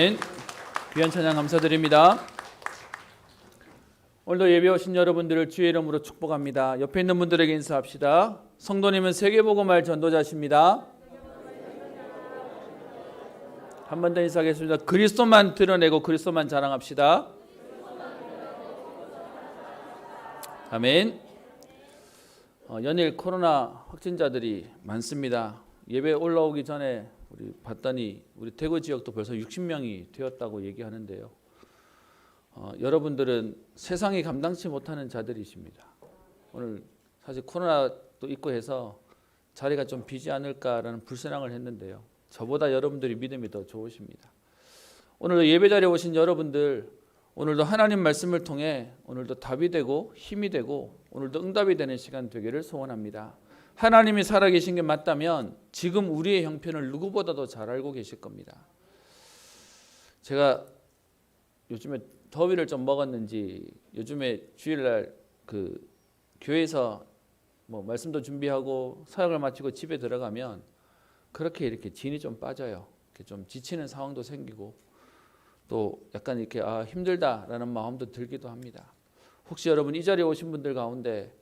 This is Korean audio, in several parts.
아멘. 귀한 찬양 감사드립니다. 오늘도 예배 오신 여러분들을 주의 이름으로 축복합니다. 옆에 있는 분들에게 인사합시다. 성도님은 세계복음할 전도자십니다. 한 번 더 인사하겠습니다. 그리스도만 드러내고 그리스도만 자랑합시다. 아멘. 연일 코로나 확진자들이 많습니다. 예배 올라오기 전에 우리 봤더니 우리 대구 지역도 벌써 60명이 되었다고 얘기하는데요. 여러분들은 세상이 감당치 못하는 자들이십니다. 오늘 사실 코로나도 있고 해서 자리가 좀 비지 않을까라는 불신앙을 했는데요. 저보다 여러분들이 믿음이 더 좋으십니다. 오늘도 예배 자리에 오신 여러분들, 오늘도 하나님 말씀을 통해 오늘도 답이 되고 힘이 되고 오늘도 응답이 되는 시간 되기를 소원합니다. 하나님이 살아계신 게 맞다면 지금 우리의 형편을 누구보다도 잘 알고 계실 겁니다. 제가 요즘에 더위를 좀 먹었는지 요즘에 주일날 교회에서 말씀도 준비하고 사역을 마치고 집에 들어가면 그렇게 이렇게 진이 좀 빠져요. 이렇게 좀 지치는 상황도 생기고 또 약간 이렇게 힘들다라는 마음도 들기도 합니다. 혹시 여러분 이 자리에 오신 분들 가운데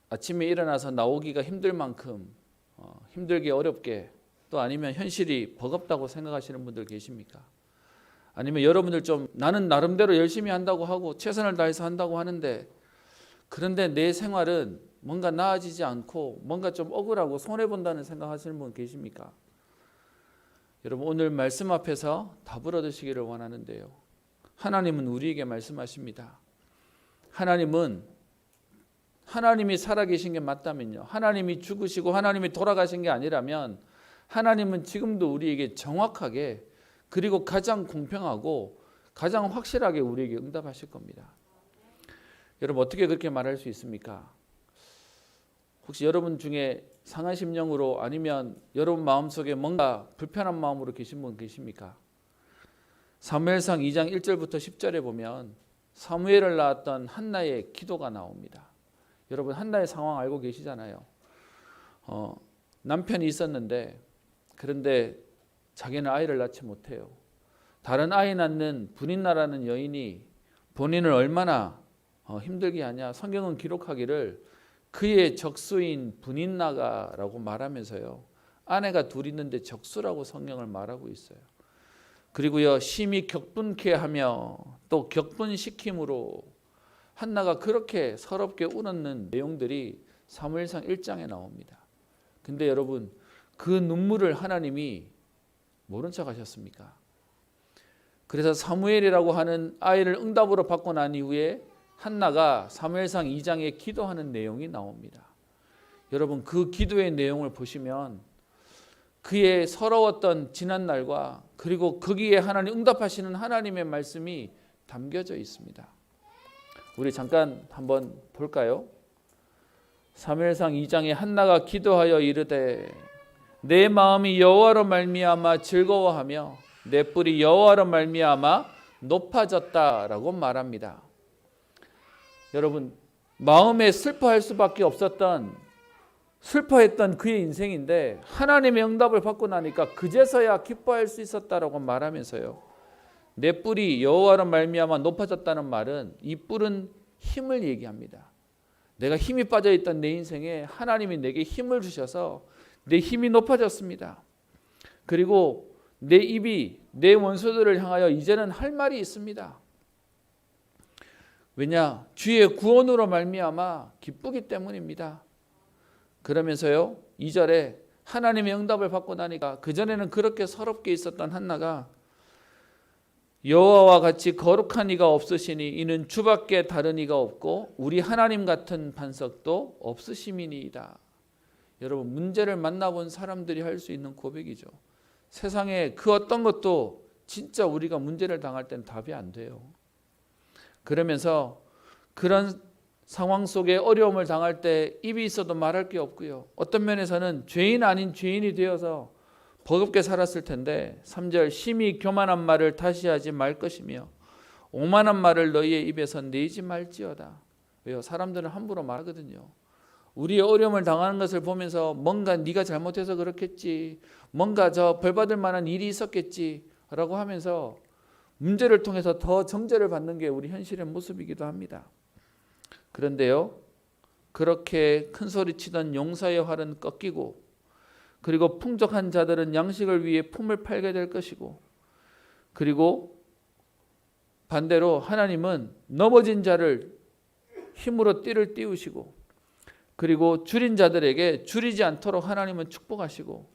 아침에 일어나서 나오기가 힘들 만큼 힘들게 어렵게 또 아니면 현실이 버겁다고 생각하시는 분들 계십니까? 아니면 여러분들 좀 나는 나름대로 열심히 한다고 하고 최선을 다해서 한다고 하는데 그런데 내 생활은 뭔가 나아지지 않고 뭔가 좀 억울하고 손해본다는 생각하시는 분 계십니까? 여러분 오늘 말씀 앞에서 답을 얻으시기를 원하는데요. 하나님은 우리에게 말씀하십니다. 하나님이 살아계신 게 맞다면요. 하나님이 죽으시고 하나님이 돌아가신 게 아니라면 하나님은 지금도 우리에게 정확하게 그리고 가장 공평하고 가장 확실하게 우리에게 응답하실 겁니다. 여러분 어떻게 그렇게 말할 수 있습니까? 혹시 여러분 중에 상한 심령으로 아니면 여러분 마음속에 뭔가 불편한 마음으로 계신 분 계십니까? 사무엘상 2장 1절부터 10절에 보면 사무엘을 낳았던 한나의 기도가 나옵니다. 여러분 한나의 상황 알고 계시잖아요. 남편이 있었는데 그런데 자기는 아이를 낳지 못해요. 다른 아이 낳는 분인나라는 여인이 본인을 얼마나 힘들게 하냐. 성경은 기록하기를 그의 적수인 분인나가라고 말하면서요. 아내가 둘 있는데 적수라고 성경을 말하고 있어요. 그리고요 심히 격분케 하며 또 격분시킴으로 한나가 그렇게 서럽게 울었는 내용들이 사무엘상 1장에 나옵니다. 근데 여러분 그 눈물을 하나님이 모른 척 하셨습니까? 그래서 사무엘이라고 하는 아이를 응답으로 받고 난 이후에 한나가 사무엘상 2장에 기도하는 내용이 나옵니다. 여러분 그 기도의 내용을 보시면 그의 서러웠던 지난 날과 그리고 거기에 하나님 응답하시는 하나님의 말씀이 담겨져 있습니다. 우리 잠깐 한번 볼까요? 사무엘상 2장에 한나가 기도하여 이르되 내 마음이 여호와로 말미암아 즐거워하며 내 뿔이 여호와로 말미암아 높아졌다라고 말합니다. 여러분 마음에 슬퍼할 수밖에 없었던 슬퍼했던 그의 인생인데 하나님의 응답을 받고 나니까 그제서야 기뻐할 수 있었다라고 말하면서요. 내 뿔이 여호와로 말미암아 높아졌다는 말은 이 뿔은 힘을 얘기합니다. 내가 힘이 빠져있던 내 인생에 하나님이 내게 힘을 주셔서 내 힘이 높아졌습니다. 그리고 내 입이 내 원수들을 향하여 이제는 할 말이 있습니다. 왜냐? 주의 구원으로 말미암아 기쁘기 때문입니다. 그러면서요 2절에 하나님의 응답을 받고 나니까 그전에는 그렇게 서럽게 있었던 한나가 여호와와 같이 거룩한 이가 없으시니 이는 주밖에 다른 이가 없고 우리 하나님 같은 반석도 없으심이니이다. 여러분 문제를 만나본 사람들이 할 수 있는 고백이죠. 세상에 그 어떤 것도 진짜 우리가 문제를 당할 땐 답이 안 돼요. 그러면서 그런 상황 속에 어려움을 당할 때 입이 있어도 말할 게 없고요. 어떤 면에서는 죄인 아닌 죄인이 되어서 버겁게 살았을 텐데 3절 심히 교만한 말을 다시 하지 말 것이며 오만한 말을 너희의 입에서 내지 말지어다. 왜요? 사람들은 함부로 말하거든요. 우리의 어려움을 당하는 것을 보면서 뭔가 네가 잘못해서 그렇겠지, 뭔가 저 벌받을 만한 일이 있었겠지 라고 하면서 문제를 통해서 더 정죄를 받는 게 우리 현실의 모습이기도 합니다. 그런데요, 그렇게 큰 소리 치던 용사의 활은 꺾이고, 그리고 풍족한 자들은 양식을 위해 품을 팔게 될 것이고, 그리고 반대로 하나님은 넘어진 자를 힘으로 띠를 띄우시고, 그리고 줄인 자들에게 줄이지 않도록 하나님은 축복하시고,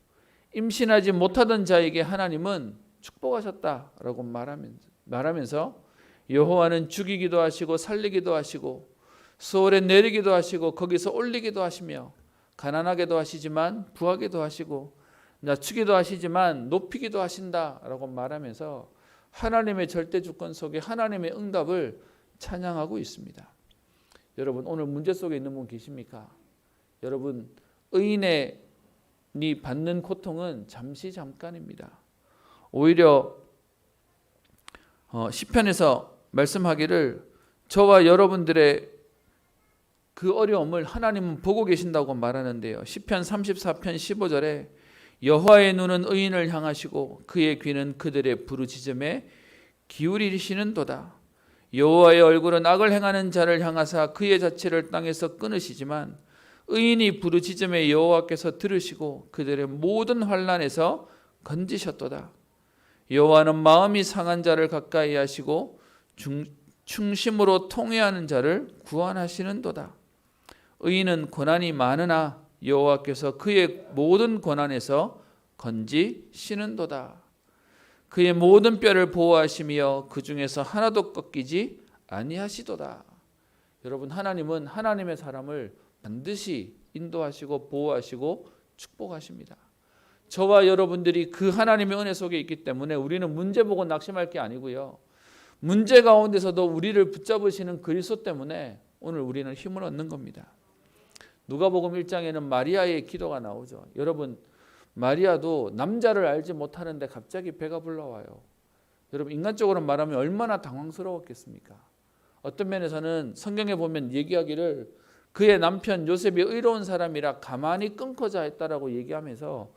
임신하지 못하던 자에게 하나님은 축복하셨다라고 말하면서 여호와는 죽이기도 하시고 살리기도 하시고 수월에 내리기도 하시고 거기서 올리기도 하시며 가난하게도 하시지만 부하게도 하시고 낮추기도 하시지만 높이기도 하신다라고 말하면서 하나님의 절대 주권 속에 하나님의 응답을 찬양하고 있습니다. 여러분, 오늘 문제 속에 있는 분 계십니까? 여러분, 의인이 받는 고통은 잠시 잠깐입니다. 오히려 시편에서 말씀하기를 저와 여러분들의 그 어려움을 하나님은 보고 계신다고 말하는데요. 시편 34편 15절에 여호와의 눈은 의인을 향하시고 그의 귀는 그들의 부르짖음에 기울이시는도다. 여호와의 얼굴은 악을 행하는 자를 향하사 그의 자취를 땅에서 끊으시지만 의인이 부르짖음에 여호와께서 들으시고 그들의 모든 환난에서 건지셨도다. 여호와는 마음이 상한 자를 가까이 하시고 충심으로 통회하는 자를 구원하시는도다. 의인은 고난이 많으나 여호와께서 그의 모든 고난에서 건지시는도다. 그의 모든 뼈를 보호하시며 그 중에서 하나도 꺾이지 아니하시도다. 여러분, 하나님은 하나님의 사람을 반드시 인도하시고 보호하시고 축복하십니다. 저와 여러분들이 그 하나님의 은혜 속에 있기 때문에 우리는 문제 보고 낙심할 게 아니고요. 문제 가운데서도 우리를 붙잡으시는 그리스도 때문에 오늘 우리는 힘을 얻는 겁니다. 누가복음 1장에는 마리아의 기도가 나오죠. 여러분, 마리아도 남자를 알지 못하는데 갑자기 배가 불러와요. 여러분, 인간적으로 말하면 얼마나 당황스러웠겠습니까? 어떤 면에서는 성경에 보면 얘기하기를 그의 남편 요셉이 의로운 사람이라 가만히 끊고자 했다라고 얘기하면서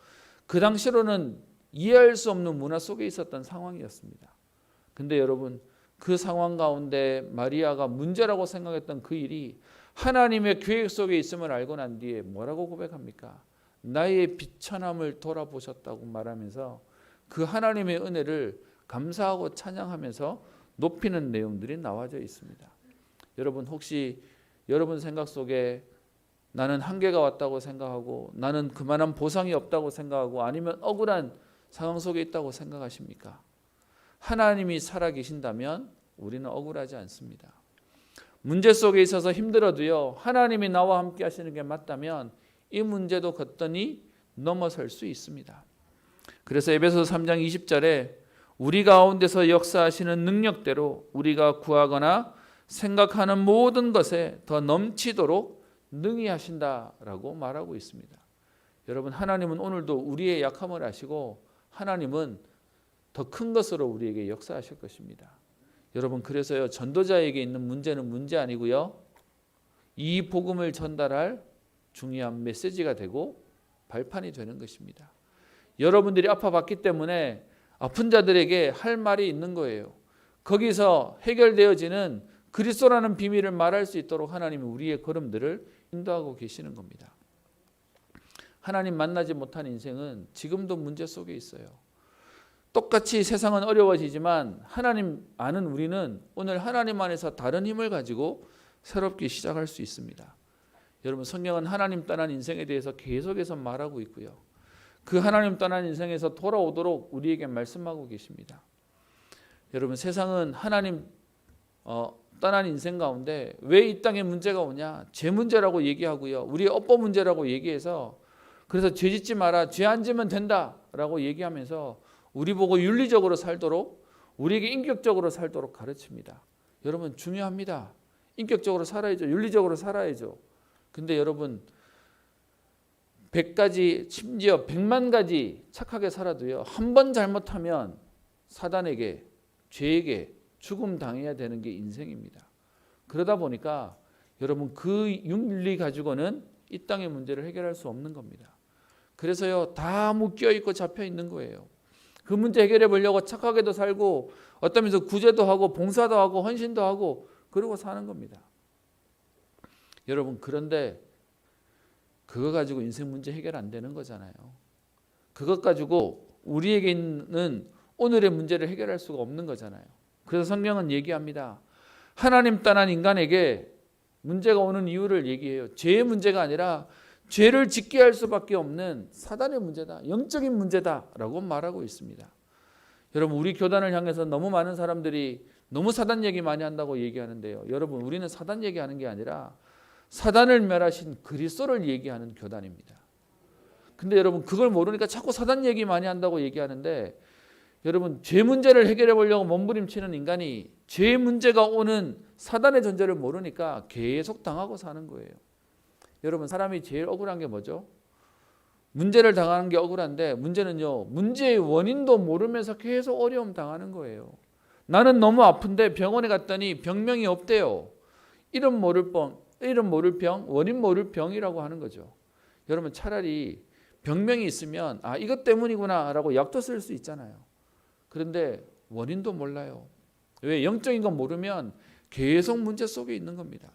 그 당시로는 이해할 수 없는 문화 속에 있었던 상황이었습니다. 근데 여러분, 그 상황 가운데 마리아가 문제라고 생각했던 그 일이 하나님의 계획 속에 있음을 알고 난 뒤에 뭐라고 고백합니까? 나의 비천함을 돌아보셨다고 말하면서 그 하나님의 은혜를 감사하고 찬양하면서 높이는 내용들이 나와져 있습니다. 여러분, 혹시 여러분 생각 속에 나는 한계가 왔다고 생각하고 나는 그만한 보상이 없다고 생각하고 아니면 억울한 상황 속에 있다고 생각하십니까? 하나님이 살아계신다면 우리는 억울하지 않습니다. 문제 속에 있어서 힘들어도요, 하나님이 나와 함께 하시는 게 맞다면 이 문제도 걷더니 넘어설 수 있습니다. 그래서 에베소서 3장 20절에 우리 가운데서 역사하시는 능력대로 우리가 구하거나 생각하는 모든 것에 더 넘치도록 능히 하신다라고 말하고 있습니다. 여러분, 하나님은 오늘도 우리의 약함을 아시고 하나님은 더 큰 것으로 우리에게 역사하실 것입니다. 여러분, 그래서요, 전도자에게 있는 문제는 문제 아니고요, 이 복음을 전달할 중요한 메시지가 되고 발판이 되는 것입니다. 여러분들이 아파봤기 때문에 아픈 자들에게 할 말이 있는 거예요. 거기서 해결되어지는 그리스도라는 비밀을 말할 수 있도록 하나님이 우리의 걸음들을 인도하고 계시는 겁니다. 하나님 만나지 못한 인생은 지금도 문제 속에 있어요. 똑같이 세상은 어려워지지만 하나님 아는 우리는 오늘 하나님 안에서 다른 힘을 가지고 새롭게 시작할 수 있습니다. 여러분, 성경은 하나님 떠난 인생에 대해서 계속해서 말하고 있고요. 그 하나님 떠난 인생에서 돌아오도록 우리에게 말씀하고 계십니다. 여러분, 세상은 하나님 떠난 인생 가운데 왜 이 땅에 문제가 오냐? 죄 문제라고 얘기하고요. 우리의 업보 문제라고 얘기해서 그래서 죄 짓지 마라, 죄 안 지면 된다라고 얘기하면서 우리 보고 윤리적으로 살도록, 우리에게 인격적으로 살도록 가르칩니다. 여러분, 중요합니다. 인격적으로 살아야죠. 윤리적으로 살아야죠. 근데 여러분, 100가지 심지어 100만 가지 착하게 살아도요, 한 번 잘못하면 사단에게, 죄에게 죽음 당해야 되는 게 인생입니다. 그러다 보니까 여러분, 그 윤리 가지고는 이 땅의 문제를 해결할 수 없는 겁니다. 그래서요, 다 묶여 있고 잡혀 있는 거예요. 그 문제 해결해 보려고 착하게도 살고 어떤 면에서 구제도 하고 봉사도 하고 헌신도 하고 그러고 사는 겁니다. 여러분, 그런데 그거 가지고 인생 문제 해결 안 되는 거잖아요. 그것 가지고 우리에게 있는 오늘의 문제를 해결할 수가 없는 거잖아요. 그래서 성경은 얘기합니다. 하나님 떠난 인간에게 문제가 오는 이유를 얘기해요. 죄의 문제가 아니라 죄를 짓게 할 수밖에 없는 사단의 문제다. 영적인 문제다라고 말하고 있습니다. 여러분, 우리 교단을 향해서 너무 많은 사람들이 너무 사단 얘기 많이 한다고 얘기하는데요. 여러분, 우리는 사단 얘기하는 게 아니라 사단을 멸하신 그리스도를 얘기하는 교단입니다. 근데 여러분, 그걸 모르니까 자꾸 사단 얘기 많이 한다고 얘기하는데, 여러분, 죄 문제를 해결해 보려고 몸부림치는 인간이 죄 문제가 오는 사단의 존재를 모르니까 계속 당하고 사는 거예요. 여러분, 사람이 제일 억울한 게 뭐죠? 문제를 당하는 게 억울한데, 문제는요, 문제의 원인도 모르면서 계속 어려움 당하는 거예요. 나는 너무 아픈데 병원에 갔더니 병명이 없대요. 이름 모를 병, 원인 모를 병이라고 하는 거죠. 여러분, 차라리 병명이 있으면 아, 이것 때문이구나 라고 약도 쓸 수 있잖아요. 그런데 원인도 몰라요. 왜? 영적인 건 모르면 계속 문제 속에 있는 겁니다.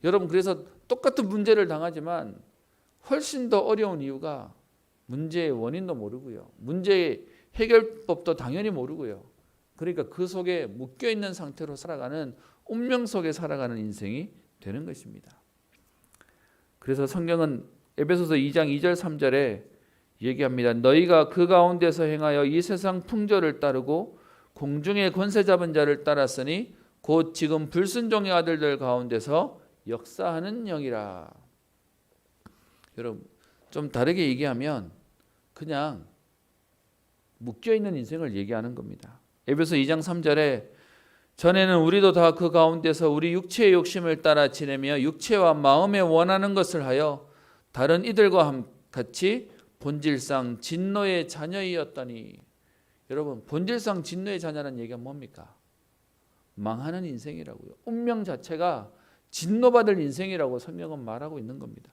여러분, 그래서 똑같은 문제를 당하지만 훨씬 더 어려운 이유가 문제의 원인도 모르고요. 문제의 해결법도 당연히 모르고요. 그러니까 그 속에 묶여있는 상태로 살아가는, 운명 속에 살아가는 인생이 되는 것입니다. 그래서 성경은 에베소서 2장 2절 3절에 얘기합니다. 너희가 그 가운데서 행하여 이 세상 풍조를 따르고 공중의 권세 잡은 자를 따랐으니 곧 지금 불순종의 아들들 가운데서 역사하는 영이라. 여러분, 좀 다르게 얘기하면 그냥 묶여있는 인생을 얘기하는 겁니다. 에베소 2장 3절에 전에는 우리도 다 그 가운데서 우리 육체의 욕심을 따라 지내며 육체와 마음에 원하는 것을 하여 다른 이들과 같이 본질상 진노의 자녀이었더니. 여러분, 본질상 진노의 자녀라는 얘기가 뭡니까? 망하는 인생이라고요. 운명 자체가 진노받을 인생이라고 성경은 말하고 있는 겁니다.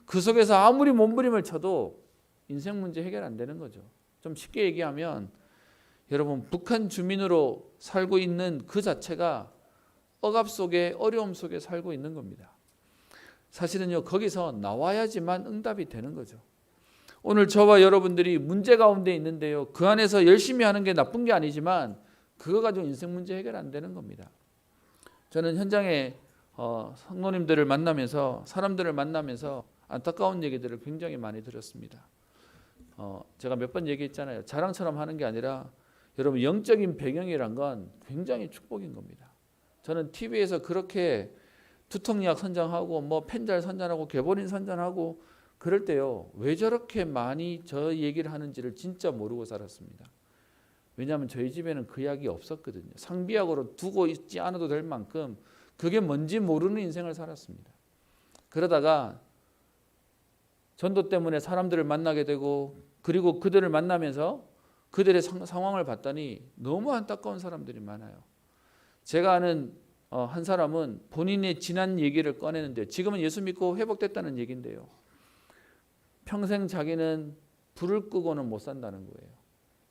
그 속에서 아무리 몸부림을 쳐도 인생 문제 해결 안 되는 거죠. 좀 쉽게 얘기하면 여러분, 북한 주민으로 살고 있는 그 자체가 억압 속에, 어려움 속에 살고 있는 겁니다. 사실은요, 거기서 나와야지만 응답이 되는 거죠. 오늘 저와 여러분들이 문제 가운데 있는데요, 그 안에서 열심히 하는 게 나쁜 게 아니지만 그거 가지고 인생 문제 해결 안 되는 겁니다. 저는 현장에 성도님들을 만나면서, 사람들을 만나면서 안타까운 얘기들을 굉장히 많이 들었습니다. 제가 몇 번 얘기했잖아요. 자랑처럼 하는 게 아니라 여러분, 영적인 배경이란 건 굉장히 축복인 겁니다. 저는 TV에서 그렇게 두통약 선전하고 뭐 펜잘 선전하고 개보린 선전하고 그럴 때요, 왜 저렇게 많이 저 얘기를 하는지를 진짜 모르고 살았습니다. 왜냐하면 저희 집에는 그 약이 없었거든요. 상비약으로 두고 있지 않아도 될 만큼 그게 뭔지 모르는 인생을 살았습니다. 그러다가 전도 때문에 사람들을 만나게 되고, 그리고 그들을 만나면서 그들의 상황을 봤더니 너무 안타까운 사람들이 많아요. 제가 아는 한 사람은 본인의 지난 얘기를 꺼내는데, 지금은 예수 믿고 회복됐다는 얘기인데요, 평생 자기는 불을 끄고는 못 산다는 거예요.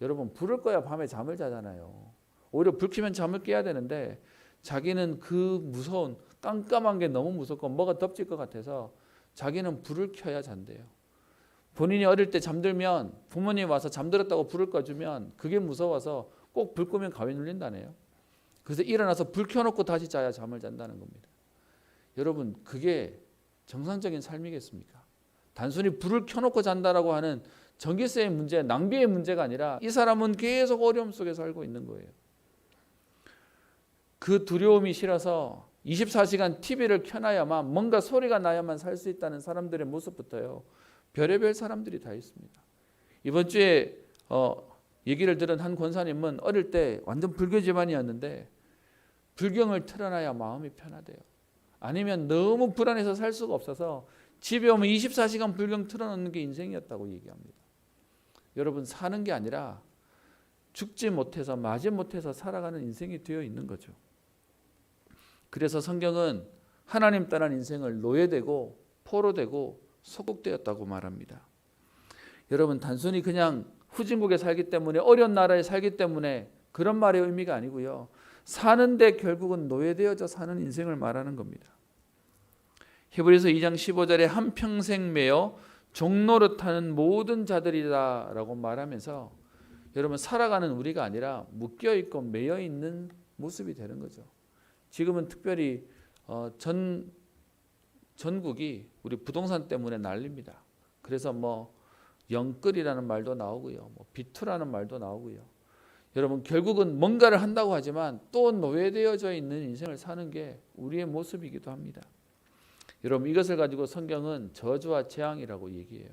여러분, 불을 꺼야 밤에 잠을 자잖아요. 오히려 불 켜면 잠을 깨야 되는데 자기는 그 무서운, 깜깜한 게 너무 무섭고 뭐가 덮칠 것 같아서 자기는 불을 켜야 잔대요. 본인이 어릴 때 잠들면 부모님이 와서 잠들었다고 불을 꺼주면 그게 무서워서 꼭 불 끄면 가위 눌린다네요. 그래서 일어나서 불 켜놓고 다시 자야 잠을 잔다는 겁니다. 여러분, 그게 정상적인 삶이겠습니까? 단순히 불을 켜놓고 잔다라고 하는 전기세의 문제, 낭비의 문제가 아니라 이 사람은 계속 어려움 속에 살고 있는 거예요. 그 두려움이 싫어서 24시간 TV를 켜놔야만, 뭔가 소리가 나야만 살 수 있다는 사람들의 모습부터요, 별의별 사람들이 다 있습니다. 이번 주에 얘기를 들은 한 권사님은 어릴 때 완전 불교 집안이었는데 불경을 틀어놔야 마음이 편하대요. 아니면 너무 불안해서 살 수가 없어서 집에 오면 24시간 불경 틀어놓는 게 인생이었다고 얘기합니다. 여러분, 사는 게 아니라 죽지 못해서 마지 못해서 살아가는 인생이 되어 있는 거죠. 그래서 성경은 하나님 떠난 인생을 노예되고 포로되고 소극되었다고 말합니다. 여러분, 단순히 그냥 후진국에 살기 때문에, 어려운 나라에 살기 때문에 그런 말의 의미가 아니고요. 사는데 결국은 노예되어져 사는 인생을 말하는 겁니다. 히브리서 2장 15절에 한평생 매여 종노릇하는 모든 자들이다 라고 말하면서 여러분, 살아가는 우리가 아니라 묶여있고 매여있는 모습이 되는 거죠. 지금은 특별히 전국이 우리 부동산 때문에 난립니다. 그래서 뭐 영끌이라는 말도 나오고요, 뭐 비투라는 말도 나오고요. 여러분, 결국은 뭔가를 한다고 하지만 또 노예되어져 있는 인생을 사는 게 우리의 모습이기도 합니다. 여러분, 이것을 가지고 성경은 저주와 재앙이라고 얘기해요.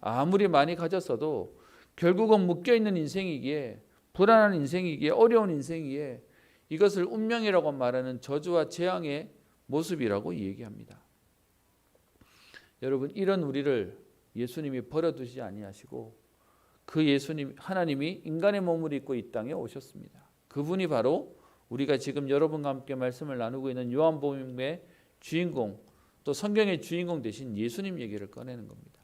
아무리 많이 가졌어도 결국은 묶여있는 인생이기에, 불안한 인생이기에, 어려운 인생이기에 이것을 운명이라고 말하는 저주와 재앙의 모습이라고 얘기합니다. 여러분, 이런 우리를 예수님이 버려두지 아니하시고 그 예수님, 하나님이 인간의 몸을 입고 이 땅에 오셨습니다. 그분이 바로 우리가 지금 여러분과 함께 말씀을 나누고 있는 요한복음의 주인공, 또 성경의 주인공 되신 예수님 얘기를 꺼내는 겁니다.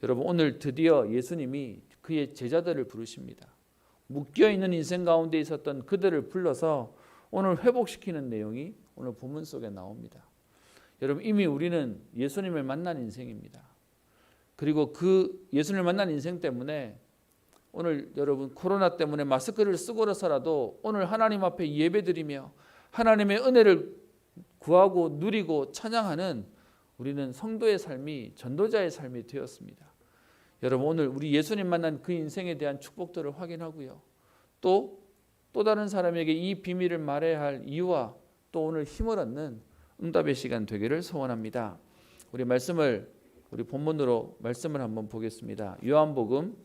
여러분, 오늘 드디어 예수님이 그의 제자들을 부르십니다. 묶여있는 인생 가운데 있었던 그들을 불러서 오늘 회복시키는 내용이 오늘 본문 속에 나옵니다. 여러분, 이미 우리는 예수님을 만난 인생입니다. 그리고 그 예수님을 만난 인생 때문에 오늘 여러분, 코로나 때문에 마스크를 쓰고서라도 오늘 하나님 앞에 예배드리며 하나님의 은혜를 구하고 누리고 찬양하는 우리는 성도의 삶이, 전도자의 삶이 되었습니다. 여러분, 오늘 우리 예수님 만난 그 인생에 대한 축복들을 확인하고요, 또 다른 사람에게 이 비밀을 말해야 할 이유와 또 오늘 힘을 얻는 응답의 시간 되기를 소원합니다. 우리 본문으로 말씀을 한번 보겠습니다. 요한복음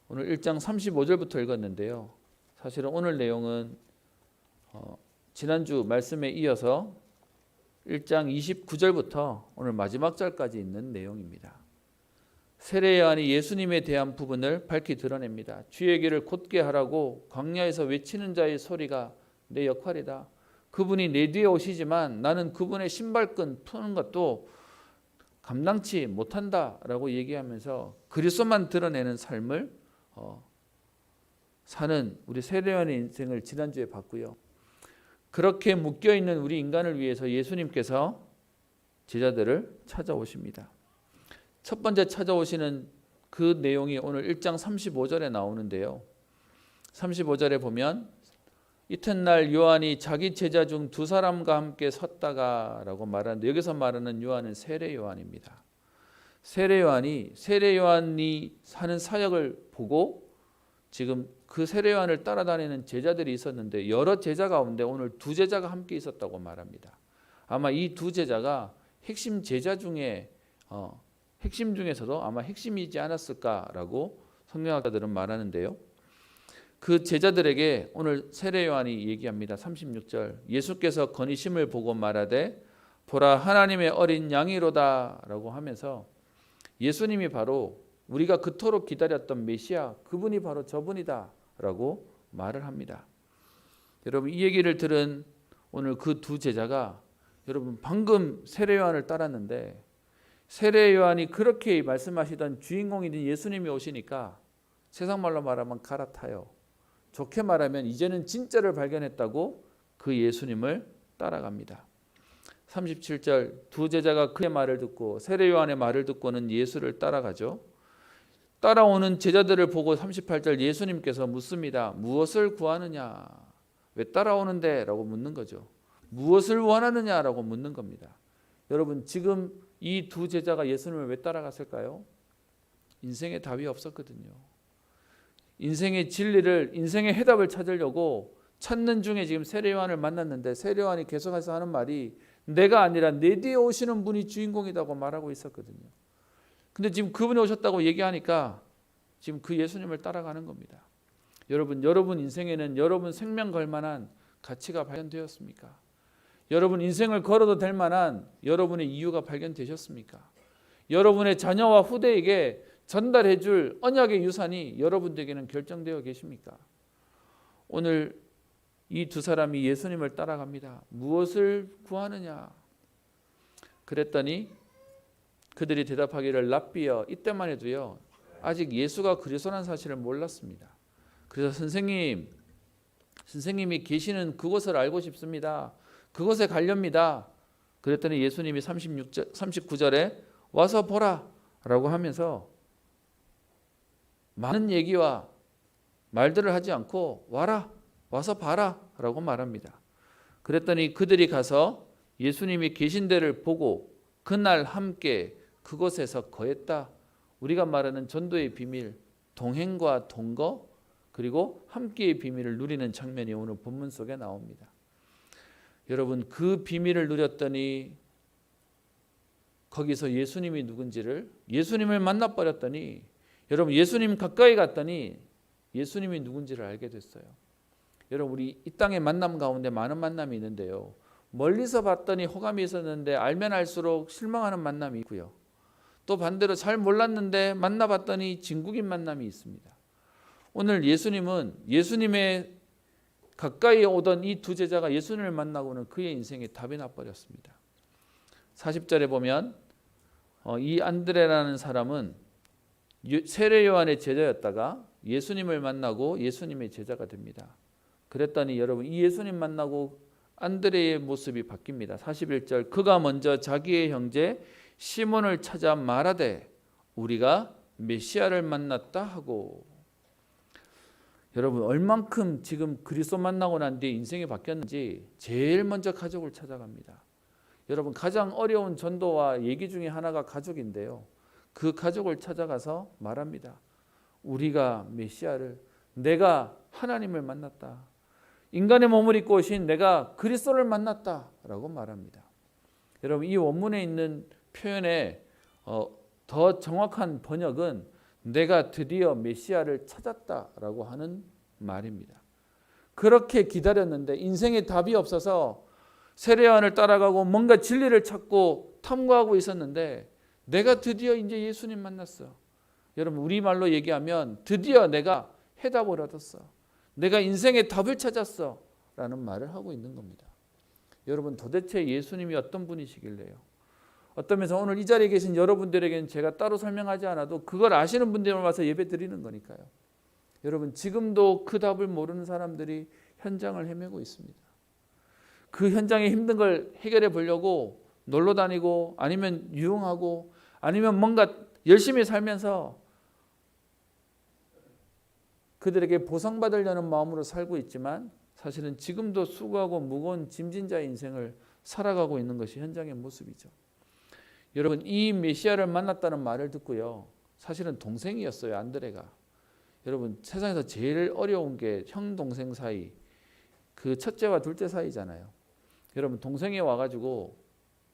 오늘 1장 35절부터 읽었는데요. 사실은 오늘 내용은 지난주 말씀에 이어서 1장 29절부터 오늘 마지막 절까지 있는 내용입니다. 세례 요한이 예수님에 대한 부분을 밝히 드러냅니다. 주의 길을 곧게 하라고 광야에서 외치는 자의 소리가 내 역할이다. 그분이 내 뒤에 오시지만 나는 그분의 신발끈 푸는 것도 감당치 못한다라고 얘기하면서 그리스도만 드러내는 삶을 사는 우리 세례 요한의 인생을 지난주에 봤고요. 그렇게 묶여있는 우리 인간을 위해서 예수님께서 제자들을 찾아오십니다. 첫 번째 찾아오시는 그 내용이 오늘 1장 35절에 나오는데요. 35절에 보면 이튿날 요한이 자기 제자 중 두 사람과 함께 섰다가라고 말하는데, 여기서 말하는 요한은 세례 요한입니다. 세례 요한이 사는 사역을 보고 지금 그 세례 요한을 따라다니는 제자들이 있었는데, 여러 제자 가운데 오늘 두 제자가 함께 있었다고 말합니다. 아마 이 두 제자가 핵심 제자 중에 핵심 중에서도 아마 핵심이지 않았을까라고 성경학자들은 말하는데요. 그 제자들에게 오늘 세례 요한이 얘기합니다. 36절, 예수께서 건의심을 보고 말하되 보라 하나님의 어린 양이로다 라고 하면서 예수님이 바로 우리가 그토록 기다렸던 메시아, 그분이 바로 저분이다 라고 말을 합니다. 여러분, 이 얘기를 들은 오늘 그 두 제자가, 여러분 방금 세례 요한을 따랐는데 세례 요한이 그렇게 말씀하시던 주인공인 예수님이 오시니까 세상 말로 말하면 갈아타요. 좋게 말하면 이제는 진짜를 발견했다고 그 예수님을 따라갑니다. 37절, 두 제자가 그의 말을 듣고 세례 요한의 말을 듣고는 예수를 따라가죠. 따라오는 제자들을 보고 38절 예수님께서 묻습니다. 무엇을 구하느냐? 왜 따라오는데? 라고 묻는 거죠. 무엇을 원하느냐라고 묻는 겁니다. 여러분, 지금 이 두 제자가 예수님을 왜 따라갔을까요? 인생에 답이 없었거든요. 인생의 진리를, 인생의 해답을 찾으려고 찾는 중에 지금 세례 요한을 만났는데, 세례 요한이 계속해서 하는 말이 내가 아니라 내 뒤에 오시는 분이 주인공이라고 말하고 있었거든요. 근데 지금 그분이 오셨다고 얘기하니까 지금 그 예수님을 따라가는 겁니다. 여러분 인생에는 여러분 생명 걸 만한 가치가 발견되었습니까? 여러분 인생을 걸어도 될 만한 여러분의 이유가 발견되셨습니까? 여러분의 자녀와 후대에게 전달해 줄 언약의 유산이 여러분들에게는 결정되어 계십니까? 오늘 이 두 사람이 예수님을 따라갑니다. 무엇을 구하느냐? 그랬더니 그들이 대답하기를 랍비여, 이때만 해도요 아직 예수가 그리스도라는 사실을 몰랐습니다. 그래서 선생님이 계시는 그곳을 알고 싶습니다. 그곳에 가렵니다. 그랬더니 예수님이 39절에 와서 보라 라고 하면서 많은 얘기와 말들을 하지 않고 와라, 와서 봐라 라고 말합니다. 그랬더니 그들이 가서 예수님이 계신 데를 보고 그날 함께 그곳에서 거했다. 우리가 말하는 전도의 비밀, 동행과 동거, 그리고 함께의 비밀을 누리는 장면이 오늘 본문 속에 나옵니다. 여러분, 그 비밀을 누렸더니 거기서 예수님이 누군지를, 예수님을 만나버렸더니, 여러분 예수님 가까이 갔더니 예수님이 누군지를 알게 됐어요. 여러분, 우리 이 땅의 만남 가운데 많은 만남이 있는데요, 멀리서 봤더니 호감이 있었는데 알면 알수록 실망하는 만남이 있고요, 또 반대로 잘 몰랐는데 만나봤더니 진국인 만남이 있습니다. 오늘 예수님은 예수님의 가까이 오던 이 두 제자가 예수님을 만나고는 그의 인생에 답이 나버렸습니다. 40절에 보면 이 안드레라는 사람은 세례 요한의 제자였다가 예수님을 만나고 예수님의 제자가 됩니다. 그랬더니 여러분, 이 예수님 만나고 안드레의 모습이 바뀝니다. 41절, 그가 먼저 자기의 형제 시몬을 찾아 말하되 우리가 메시아를 만났다 하고. 여러분, 얼만큼 지금 그리스도 만나고 난 뒤에 인생이 바뀌었는지 제일 먼저 가족을 찾아갑니다. 여러분, 가장 어려운 전도와 얘기 중에 하나가 가족인데요, 그 가족을 찾아가서 말합니다. 우리가 메시아를, 내가 하나님을 만났다, 인간의 몸을 입고 오신 내가 그리스도를 만났다 라고 말합니다. 여러분, 이 원문에 있는 표현의 더 정확한 번역은 내가 드디어 메시아를 찾았다라고 하는 말입니다. 그렇게 기다렸는데 인생에 답이 없어서 세례요한을 따라가고 뭔가 진리를 찾고 탐구하고 있었는데 내가 드디어 이제 예수님 만났어. 여러분, 우리말로 얘기하면 드디어 내가 해답을 얻었어, 내가 인생의 답을 찾았어 라는 말을 하고 있는 겁니다. 여러분, 도대체 예수님이 어떤 분이시길래요? 어떤 면에서 오늘 이 자리에 계신 여러분들에게는 제가 따로 설명하지 않아도 그걸 아시는 분들만 와서 예배 드리는 거니까요. 여러분, 지금도 그 답을 모르는 사람들이 현장을 헤매고 있습니다. 그 현장에 힘든 걸 해결해 보려고 놀러 다니고 아니면 유흥하고 아니면 뭔가 열심히 살면서 그들에게 보상받으려는 마음으로 살고 있지만 사실은 지금도 수고하고 무거운 짐진 자의 인생을 살아가고 있는 것이 현장의 모습이죠. 여러분, 이 메시아를 만났다는 말을 듣고요, 사실은 동생이었어요, 안드레가. 여러분, 세상에서 제일 어려운 게 형 동생 사이, 그 첫째와 둘째 사이잖아요. 여러분, 동생이 와가지고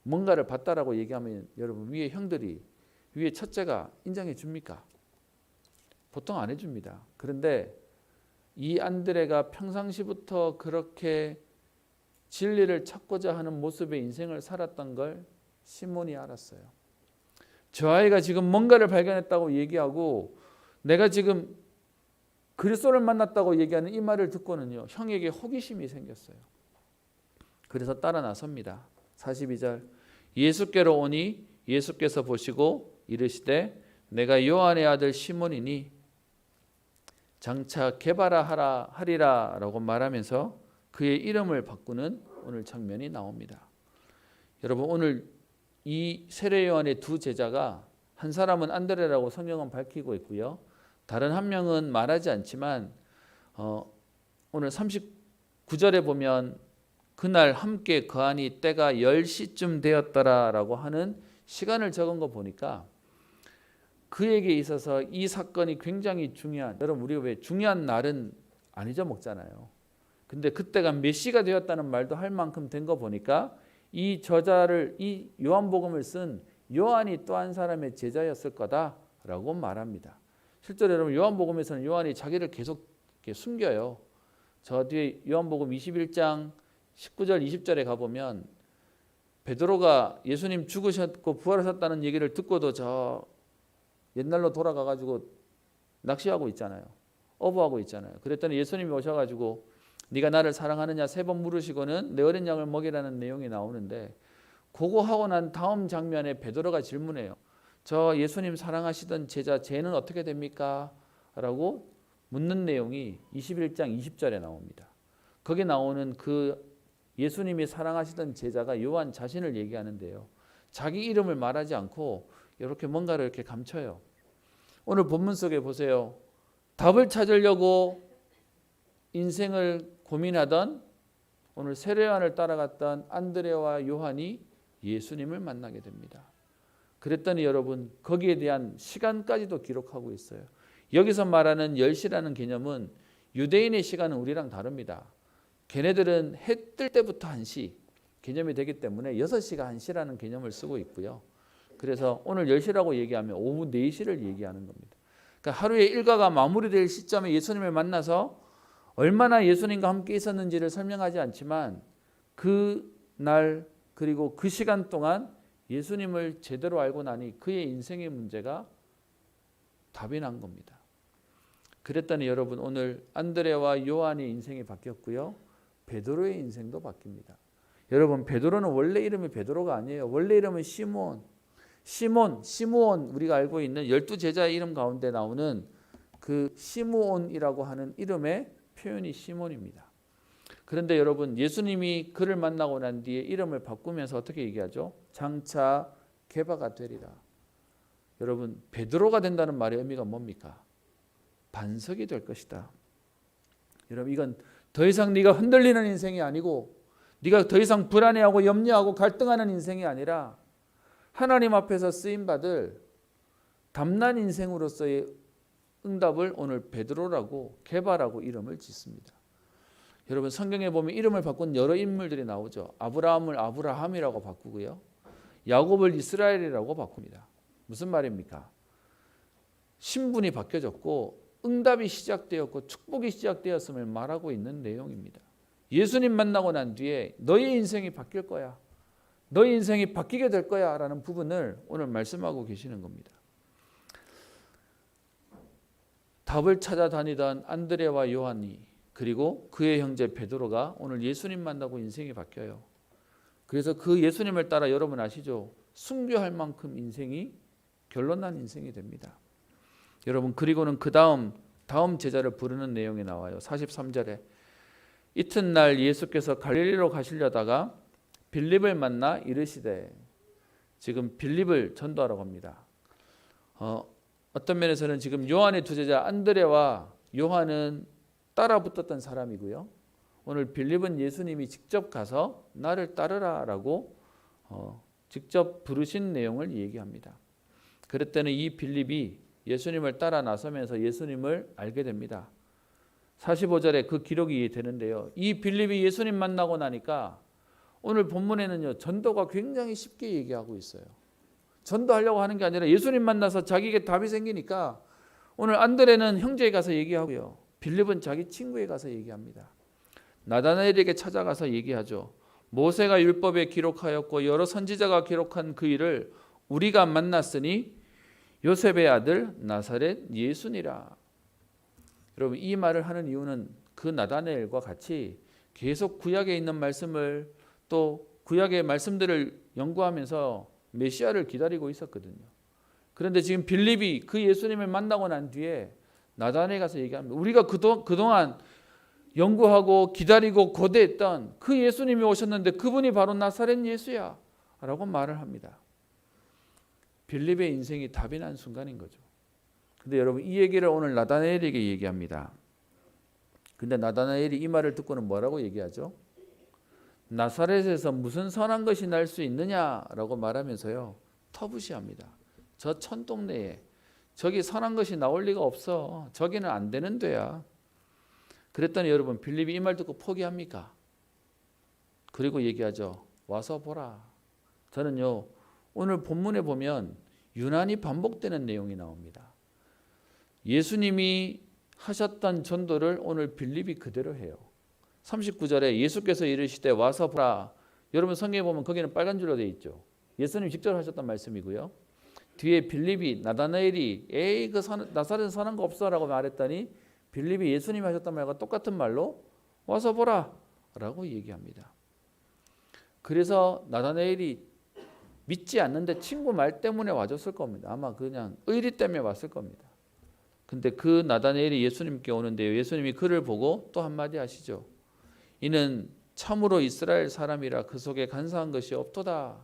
뭔가를 봤다라고 얘기하면 여러분, 위에 형들이, 위에 첫째가 인정해 줍니까? 보통 안 해줍니다. 그런데 이 안드레가 평상시부터 그렇게 진리를 찾고자 하는 모습의 인생을 살았던 걸 시몬이 알았어요. 저 아이가 지금 뭔가를 발견했다고 얘기하고 내가 지금 그리스도를 만났다고 얘기하는 이 말을 듣고는요, 형에게 호기심이 생겼어요. 그래서 따라 나섭니다. 42절, 예수께로 오니 예수께서 보시고 이르시되 내가 요한의 아들 시몬이니 장차 게바라 하리라 라고 말하면서 그의 이름을 바꾸는 오늘 장면이 나옵니다. 여러분, 오늘 이 세례 요한의 두 제자가, 한 사람은 안드레라고 성경은 밝히고 있고요, 다른 한 명은 말하지 않지만 오늘 39절에 보면 그날 함께 거하니 때가 10시쯤 되었더라라고 하는 시간을 적은 거 보니까 그에게 있어서 이 사건이 굉장히 중요한, 여러분 우리가 왜 중요한 날은 안 잊어먹잖아요. 근데 그때가 몇 시가 되었다는 말도 할 만큼 된 거 보니까 이 저자를, 이 요한복음을 쓴 요한이 또 한 사람의 제자였을 거다라고 말합니다. 실제로 여러분, 요한복음에서는 요한이 자기를 계속 이렇게 숨겨요. 저 뒤에 요한복음 21장 19절 20절에 가보면 베드로가 예수님 죽으셨고 부활하셨다는 얘기를 듣고도 저 옛날로 돌아가가지고 낚시하고 있잖아요. 어부하고 있잖아요. 그랬더니 예수님이 오셔가지고 네가 나를 사랑하느냐 3번 물으시고는 내 어린 양을 먹이라는 내용이 나오는데, 그거 하고 난 다음 장면에 베드로가 질문해요. 저 예수님 사랑하시던 제자 쟤는 어떻게 됩니까? 라고 묻는 내용이 21장 20절에 나옵니다. 거기 나오는 그 예수님이 사랑하시던 제자가 요한 자신을 얘기하는데요. 자기 이름을 말하지 않고 이렇게 뭔가를 이렇게 감춰요. 오늘 본문 속에 보세요. 답을 찾으려고 인생을 고민하던 오늘 세례요한을 따라갔던 안드레와 요한이 예수님을 만나게 됩니다. 그랬더니 여러분 거기에 대한 시간까지도 기록하고 있어요. 여기서 말하는 10시라는 개념은 유대인의 시간은 우리랑 다릅니다. 걔네들은 해 뜰 때부터 1시 개념이 되기 때문에 6시가 1시라는 개념을 쓰고 있고요. 그래서 오늘 10시라고 얘기하면 오후 4시를 얘기하는 겁니다. 그러니까 하루의 일과가 마무리될 시점에 예수님을 만나서 얼마나 예수님과 함께 있었는지를 설명하지 않지만 그 날 그리고 그 시간 동안 예수님을 제대로 알고 나니 그의 인생의 문제가 답이 난 겁니다. 그랬더니 여러분 오늘 안드레와 요한의 인생이 바뀌었고요. 베드로의 인생도 바뀝니다. 여러분 베드로는 원래 이름이 베드로가 아니에요. 원래 이름은 시므온 우리가 알고 있는 12제자의 이름 가운데 나오는 그 시므온이라고 하는 이름의 표현이 시몬입니다. 그런데 여러분 예수님이 그를 만나고 난 뒤에 이름을 바꾸면서 어떻게 얘기하죠? 장차 게바가 되리라. 여러분 베드로가 된다는 말의 의미가 뭡니까? 반석이 될 것이다. 여러분 이건 더 이상 네가 흔들리는 인생이 아니고 네가 더 이상 불안해하고 염려하고 갈등하는 인생이 아니라 하나님 앞에서 쓰임받을 담난 인생으로서의 응답을 오늘 베드로라고 게바라고 이름을 짓습니다. 여러분 성경에 보면 이름을 바꾼 여러 인물들이 나오죠. 아브라함을 아브라함이라고 바꾸고요. 야곱을 이스라엘이라고 바꿉니다. 무슨 말입니까? 신분이 바뀌어졌고 응답이 시작되었고 축복이 시작되었음을 말하고 있는 내용입니다. 예수님 만나고 난 뒤에 너의 인생이 바뀔 거야. 너의 인생이 바뀌게 될 거야 라는 부분을 오늘 말씀하고 계시는 겁니다. 답을 찾아다니던 안드레와 요한이 그리고 그의 형제 베드로가 오늘 예수님 만나고 인생이 바뀌어요. 그래서 그 예수님을 따라 여러분 아시죠? 순교할 만큼 인생이 결론난 인생이 됩니다. 여러분 그리고는 그 다음 제자를 부르는 내용이 나와요. 43절에 이튿날 예수께서 갈릴리로 가시려다가 빌립을 만나 이르시되 지금 빌립을 전도하라고 합니다. 어떤 면에서는 지금 요한의 두 제자 안드레와 요한은 따라 붙었던 사람이고요. 오늘 빌립은 예수님이 직접 가서 나를 따르라라고 직접 부르신 내용을 얘기합니다. 그랬더니 이 빌립이 예수님을 따라 나서면서 예수님을 알게 됩니다. 45절에 그 기록이 되는데요. 이 빌립이 예수님 만나고 나니까 오늘 본문에는요. 전도가 굉장히 쉽게 얘기하고 있어요. 전도하려고 하는 게 아니라 예수님 만나서 자기에게 답이 생기니까 오늘 안드레는 형제에 가서 얘기하고요. 빌립은 자기 친구에 가서 얘기합니다. 나다나엘에게 찾아가서 얘기하죠. 모세가 율법에 기록하였고 여러 선지자가 기록한 그 일을 우리가 만났으니 요셉의 아들 나사렛 예수니라. 여러분 이 말을 하는 이유는 그 나다나엘과 같이 계속 구약에 있는 말씀을 또 구약의 말씀들을 연구하면서 메시아를 기다리고 있었거든요. 그런데 지금 빌립이 그 예수님을 만나고 난 뒤에 나다나엘에 가서 얘기합니다. 우리가 그동안 연구하고 기다리고 고대했던 그 예수님이 오셨는데 그분이 바로 나사렛 예수야 라고 말을 합니다. 빌립의 인생이 답이 난 순간인 거죠. 근데 여러분 이 얘기를 오늘 나다나엘에게 얘기합니다. 근데 나다나엘이 이 말을 듣고는 뭐라고 얘기하죠? 나사렛에서 무슨 선한 것이 날 수 있느냐라고 말하면서요. 터부시합니다. 저 촌동네에 저기 선한 것이 나올 리가 없어. 저기는 안 되는 데야. 그랬더니 여러분 빌립이 이 말 듣고 포기합니까? 그리고 얘기하죠. 와서 보라. 저는요. 오늘 본문에 보면 유난히 반복되는 내용이 나옵니다. 예수님이 하셨던 전도를 오늘 빌립이 그대로 해요. 39절에 예수께서 이르시되 와서 보라. 여러분 성경에 보면 거기는 빨간 줄로 되어 있죠. 예수님 직접 하셨던 말씀이고요. 뒤에 빌립이 나다나엘이 에이 그 나사렛에서 선한 거 없어 라고 말했더니 빌립이 예수님이 하셨던 말과 똑같은 말로 와서 보라 라고 얘기합니다. 그래서 나다나엘이 믿지 않는데 친구 말 때문에 와줬을 겁니다. 아마 그냥 의리 때문에 왔을 겁니다. 근데 그 나다나엘이 예수님께 오는데요. 예수님이 그를 보고 또 한마디 하시죠. 이는 참으로 이스라엘 사람이라 그 속에 간사한 것이 없도다.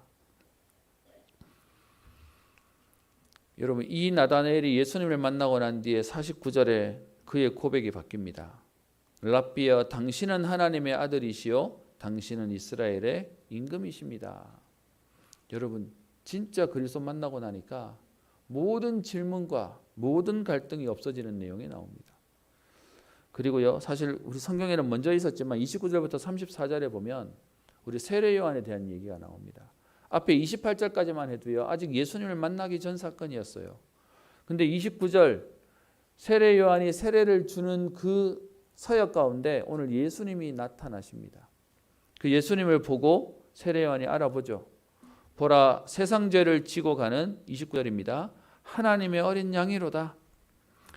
여러분, 이 나다나엘이 예수님을 만나고 난 뒤에 49절에 그의 고백이 바뀝니다. 랍비여, 당신은 하나님의 아들이시요 당신은 이스라엘의 임금이십니다. 여러분, 진짜 그리스도 만나고 나니까 모든 질문과 모든 갈등이 없어지는 내용이 나옵니다. 그리고요, 사실 우리 성경에는 먼저 있었지만 29절부터 34절에 보면 우리 세례 요한에 대한 얘기가 나옵니다. 앞에 28절까지만 해도요, 아직 예수님을 만나기 전 사건이었어요. 근데 29절 세례 요한이 세례를 주는 그 서역 가운데 오늘 예수님이 나타나십니다. 그 예수님을 보고 세례 요한이 알아보죠. 보라, 세상 죄를 지고 가는 29절입니다. 하나님의 어린 양이로다.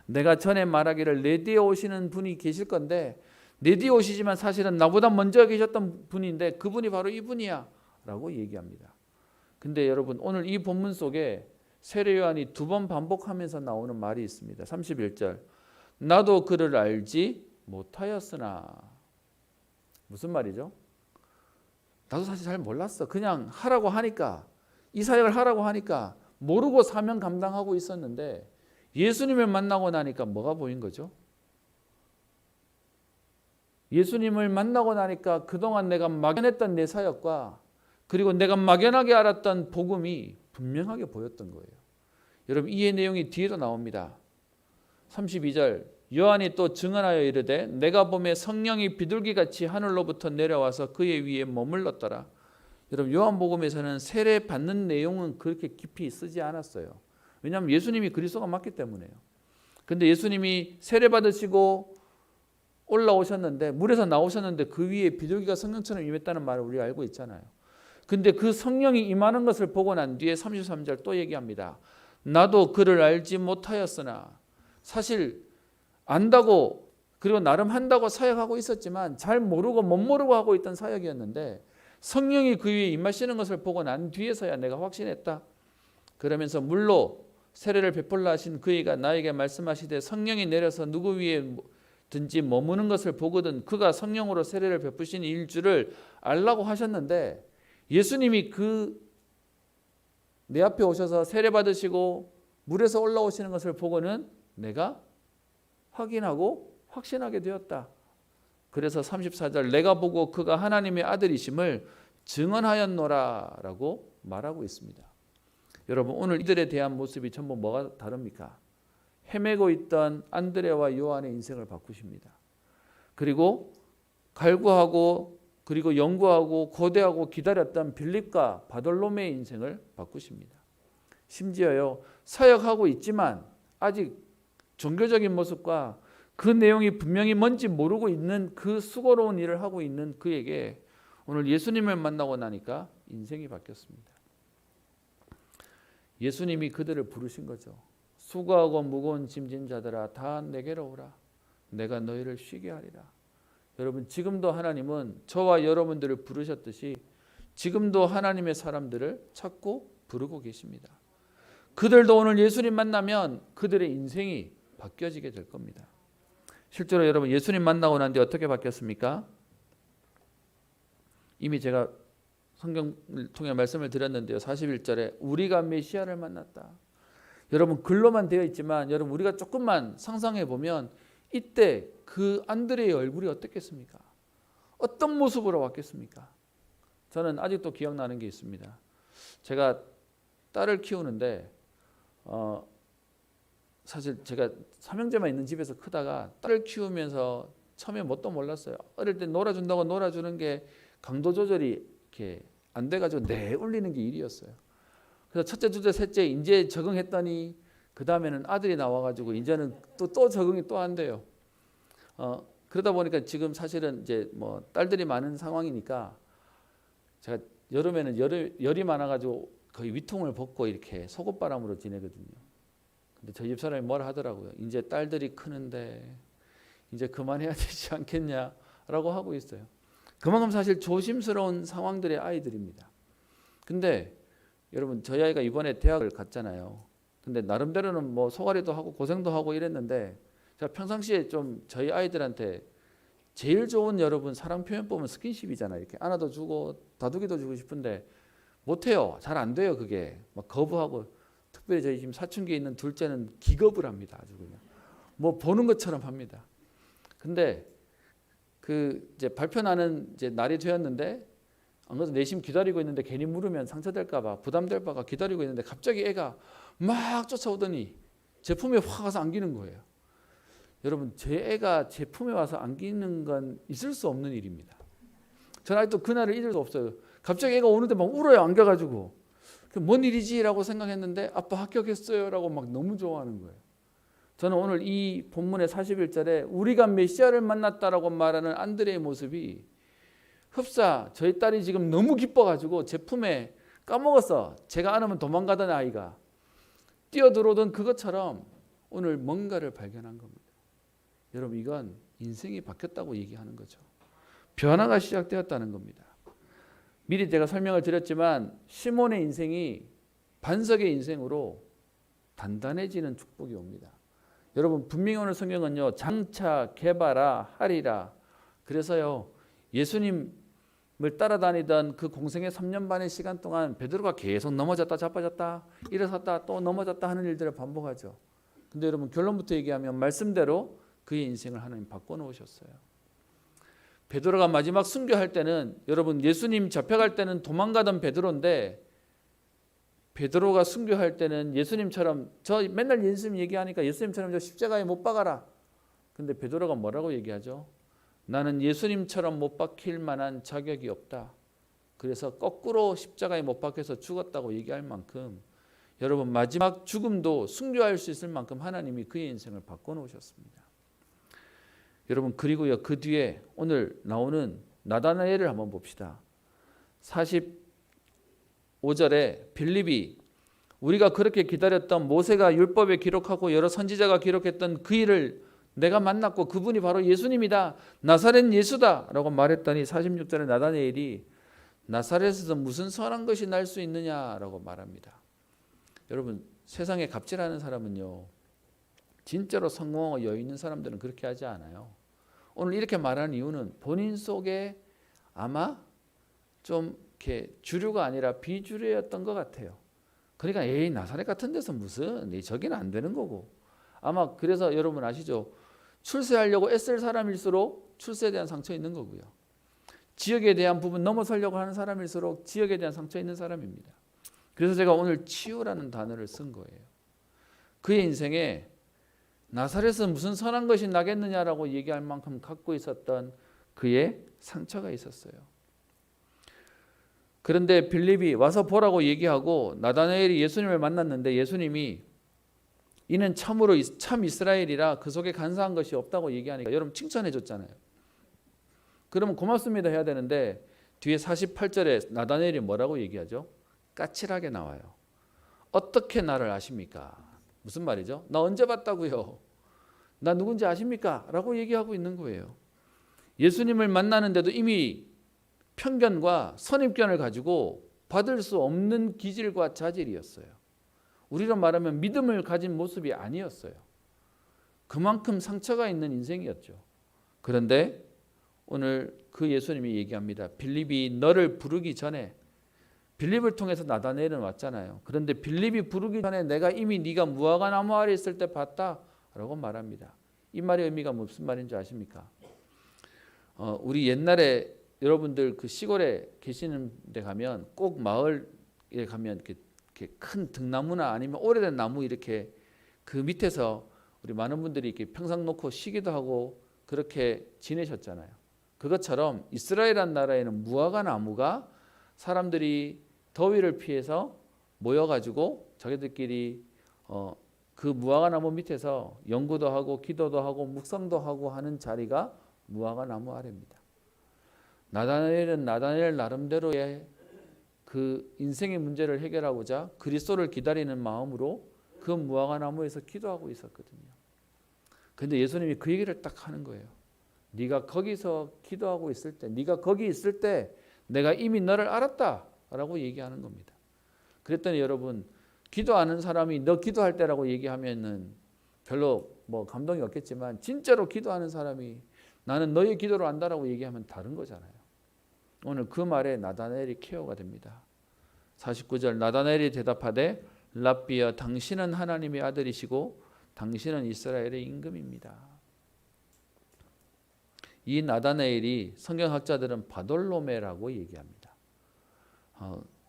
내가 전에 말하기를 내 뒤에 오시는 분이 계실 건데, 내 뒤에 오시지만 사실은 나보다 먼저 계셨던 분인데 그분이 바로 이분이야 라고 얘기합니다. 근데 여러분, 오늘 이 본문 속에 세례 요한이 2번 반복하면서 나오는 말이 있습니다. 31절, 나도 그를 알지 못하였으나. 무슨 말이죠? 나도 사실 잘 몰랐어. 그냥 하라고 하니까, 이 사역을 하라고 하니까 모르고 사명 감당하고 있었는데 예수님을 만나고 나니까 뭐가 보인 거죠? 예수님을 만나고 나니까 그동안 내가 막연했던 내 사역과 그리고 내가 막연하게 알았던 복음이 분명하게 보였던 거예요. 여러분, 이 내용이 뒤에도 나옵니다. 32절, 요한이 또 증언하여 이르되 내가 보매 성령이 비둘기같이 하늘로부터 내려와서 그의 위에 머물렀더라. 여러분, 요한복음에서는 세례 받는 내용은 그렇게 깊이 쓰지 않았어요. 왜냐하면 예수님이 그리스도가 맞기 때문에요. 근데 예수님이 세례 받으시고 올라오셨는데, 물에서 나오셨는데 그 위에 비둘기가 성령처럼 임했다는 말을 우리가 알고 있잖아요. 근데 그 성령이 임하는 것을 보고 난 뒤에 33절 또 얘기합니다. 나도 그를 알지 못하였으나. 사실 안다고 그리고 나름 한다고 사역하고 있었지만 잘 모르고 못 모르고 하고 있던 사역이었는데 성령이 그 위에 임하시는 것을 보고 난 뒤에서야 내가 확신했다. 그러면서 물로 세례를 베풀라 하신 그이가 나에게 말씀하시되 성령이 내려서 누구 위에든지 머무는 것을 보거든 그가 성령으로 세례를 베푸신 일 줄을 알라고 하셨는데, 예수님이 내 앞에 오셔서 세례 받으시고 물에서 올라오시는 것을 보고는 내가 확인하고 확신하게 되었다. 그래서 34절, 내가 보고 그가 하나님의 아들이심을 증언하였노라 라고 말하고 있습니다. 여러분, 오늘 이들에 대한 모습이 전부 뭐가 다릅니까? 헤매고 있던 안드레와 요한의 인생을 바꾸십니다. 그리고 갈구하고 그리고 연구하고 고대하고 기다렸던 빌립과 바돌로메의 인생을 바꾸십니다. 심지어요, 사역하고 있지만 아직 종교적인 모습과 그 내용이 분명히 뭔지 모르고 있는 그 수고로운 일을 하고 있는 그에게 오늘 예수님을 만나고 나니까 인생이 바뀌었습니다. 예수님이 그들을 부르신 거죠. 수고하고 무거운 짐진 자들아 다 내게로 오라. 내가 너희를 쉬게 하리라. 여러분, 지금도 하나님은 저와 여러분들을 부르셨듯이 지금도 하나님의 사람들을 찾고 부르고 계십니다. 그들도 오늘 예수님 만나면 그들의 인생이 바뀌어지게 될 겁니다. 실제로 여러분, 예수님 만나고 난 뒤에 어떻게 바뀌었습니까? 이미 제가 성경을 통해 말씀을 드렸는데요. 41절에 우리가 메시아를 만났다. 여러분, 글로만 되어 있지만 여러분, 우리가 조금만 상상해 보면 이때 그 안드레의 얼굴이 어떻겠습니까? 어떤 모습으로 왔겠습니까? 저는 아직도 기억나는 게 있습니다. 제가 딸을 키우는데 사실 제가 삼형제만 있는 집에서 크다가 딸을 키우면서 처음에 뭣도 몰랐어요. 어릴 때 놀아준다고 놀아주는 게 강도 조절이 이렇게 안 돼가지고 울리는 게 일이었어요. 그래서 첫째, 둘째, 셋째 이제 적응했더니 그 다음에는 아들이 나와가지고 이제는 또 적응이 또 안 돼요. 그러다 보니까 지금 사실은 이제 뭐 딸들이 많은 상황이니까 제가 여름에는 열이 많아가지고 거의 위통을 벗고 이렇게 속옷바람으로 지내거든요. 근데 저희 집 사람이 뭐라 하더라고요. 이제 딸들이 크는데 이제 그만해야 되지 않겠냐라고 하고 있어요. 그만큼 사실 조심스러운 상황들의 아이들입니다. 근데 여러분 저희 아이가 이번에 대학을 갔잖아요. 근데 나름대로는 뭐 소가리도 하고 고생도 하고 이랬는데 제가 평상시에 좀 저희 아이들한테 제일 좋은 여러분 사랑 표현법은 스킨십이잖아요. 이렇게 안아도 주고 다독이도 주고 싶은데 못해요. 잘 안 돼요. 그게 막 거부하고 특별히 저희 지금 사춘기에 있는 둘째는 기겁을 합니다. 아주 그냥 뭐 보는 것처럼 합니다. 근데 그 이제 발표 나는 이제 날이 되었는데 안 그래도 내심 기다리고 있는데 괜히 물으면 상처될까봐 부담될까봐 기다리고 있는데 갑자기 애가 막 쫓아오더니 제 품에 확 와서 안기는 거예요. 여러분 제 애가 제 품에 와서 안기는 건 있을 수 없는 일입니다. 저는 아직도 그날을 잊을 수 없어요. 갑자기 애가 오는데 막 울어요. 안겨가지고 뭔 일이지라고 생각했는데 아빠 합격했어요라고 막 너무 좋아하는 거예요. 저는 오늘 이 본문의 41절에 우리가 메시아를 만났다라고 말하는 안드레의 모습이 흡사 저희 딸이 지금 너무 기뻐가지고 제 품에 까먹었어. 제가 안으면 도망가던 아이가 뛰어들어오던 그것처럼 오늘 뭔가를 발견한 겁니다. 여러분 이건 인생이 바뀌었다고 얘기하는 거죠. 변화가 시작되었다는 겁니다. 미리 제가 설명을 드렸지만 시몬의 인생이 반석의 인생으로 단단해지는 축복이 옵니다. 여러분 분명히 오늘 성경은요 장차 개바라 하리라. 그래서요 예수님을 따라다니던 그 공생의 3년 반의 시간 동안 베드로가 계속 넘어졌다 자빠졌다 일어섰다 또 넘어졌다 하는 일들을 반복하죠. 근데 여러분 결론부터 얘기하면 말씀대로 그의 인생을 하나님 바꿔놓으셨어요. 베드로가 마지막 순교할 때는 여러분 예수님 잡혀갈 때는 도망가던 베드로인데 베드로가 순교할 때는 예수님처럼 저 맨날 예수님 얘기하니까 예수님처럼 저 십자가에 못 박아라. 근데 베드로가 뭐라고 얘기하죠? 나는 예수님처럼 못 박힐 만한 자격이 없다. 그래서 거꾸로 십자가에 못 박혀서 죽었다고 얘기할 만큼 여러분 마지막 죽음도 순교할 수 있을 만큼 하나님이 그의 인생을 바꿔놓으셨습니다. 여러분 그리고요 그 뒤에 오늘 나오는 나다나엘을 한번 봅시다. 45절에 빌립이 우리가 그렇게 기다렸던 모세가 율법에 기록하고 여러 선지자가 기록했던 그 일을 내가 만났고 그분이 바로 예수님이다. 나사렛 예수다 라고 말했더니 46절에 나다나엘이 나사렛에서 무슨 선한 것이 날 수 있느냐라고 말합니다. 여러분 세상에 갑질하는 사람은요 진짜로 성공하고 여유 있는 사람들은 그렇게 하지 않아요. 오늘 이렇게 말하는 이유는 본인 속에 아마 좀 이렇게 주류가 아니라 비주류였던 것 같아요. 그러니까 에이 나사렛 같은 데서 무슨 저기는 안 되는 거고 아마 그래서 여러분 아시죠? 출세하려고 애쓸 사람일수록 출세에 대한 상처 있는 거고요. 지역에 대한 부분 넘어서려고 하는 사람일수록 지역에 대한 상처 있는 사람입니다. 그래서 제가 오늘 치유라는 단어를 쓴 거예요. 그의 인생에 나사렛에서 무슨 선한 것이 나겠느냐라고 얘기할 만큼 갖고 있었던 그의 상처가 있었어요. 그런데 빌립이 와서 보라고 얘기하고 나다나엘이 예수님을 만났는데 예수님이 이는 참으로 참 이스라엘이라 그 속에 간사한 것이 없다고 얘기하니까 여러분 칭찬해 줬잖아요. 그러면 고맙습니다 해야 되는데 뒤에 48절에 나다나엘이 뭐라고 얘기하죠? 까칠하게 나와요. 어떻게 나를 아십니까? 무슨 말이죠? 나 언제 봤다고요? 나 누군지 아십니까? 라고 얘기하고 있는 거예요. 예수님을 만나는데도 이미 편견과 선입견을 가지고 받을 수 없는 기질과 자질이었어요. 우리로 말하면 믿음을 가진 모습이 아니었어요. 그만큼 상처가 있는 인생이었죠. 그런데 오늘 그 예수님이 얘기합니다. 빌립이 너를 부르기 전에 빌립을 통해서 나다나엘은 왔잖아요. 그런데 빌립이 부르기 전에 내가 이미 네가 무화과 나무 아래 있을 때 봤다 라고 말합니다. 이 말의 의미가 무슨 말인지 아십니까? 우리 옛날에 여러분들 그 시골에 계시는 데 가면 꼭 마을에 가면 이렇게 큰 등나무나 아니면 오래된 나무 이렇게 그 밑에서 우리 많은 분들이 이렇게 평상 놓고 쉬기도 하고 그렇게 지내셨잖아요. 그것처럼 이스라엘이라는 나라에는 무화과 나무가 사람들이 더위를 피해서 모여가지고 자기들끼리 그 무화과 나무 밑에서 연구도 하고 기도도 하고 묵상도 하고 하는 자리가 무화과 나무 아래입니다. 나다나엘은 나다나엘 나름대로의 그 인생의 문제를 해결하고자 그리스도를 기다리는 마음으로 그 무화과 나무에서 기도하고 있었거든요. 그런데 예수님이 그 얘기를 딱 하는 거예요. 네가 거기서 기도하고 있을 때, 네가 거기 있을 때 내가 이미 너를 알았다라고 얘기하는 겁니다. 그랬더니 여러분, 기도하는 사람이 너 기도할 때라고 얘기하면은 별로 뭐 감동이 없겠지만, 진짜로 기도하는 사람이 나는 너의 기도를 안다라고 얘기하면 다른 거잖아요. 오늘 그 말에 나다나엘이 케어가 됩니다. 49절, 나다나엘이 대답하되 랍비여, 당신은 하나님의 아들이시고 당신은 이스라엘의 임금입니다. 이 나다나엘이 성경학자들은 바돌로메라고 얘기합니다.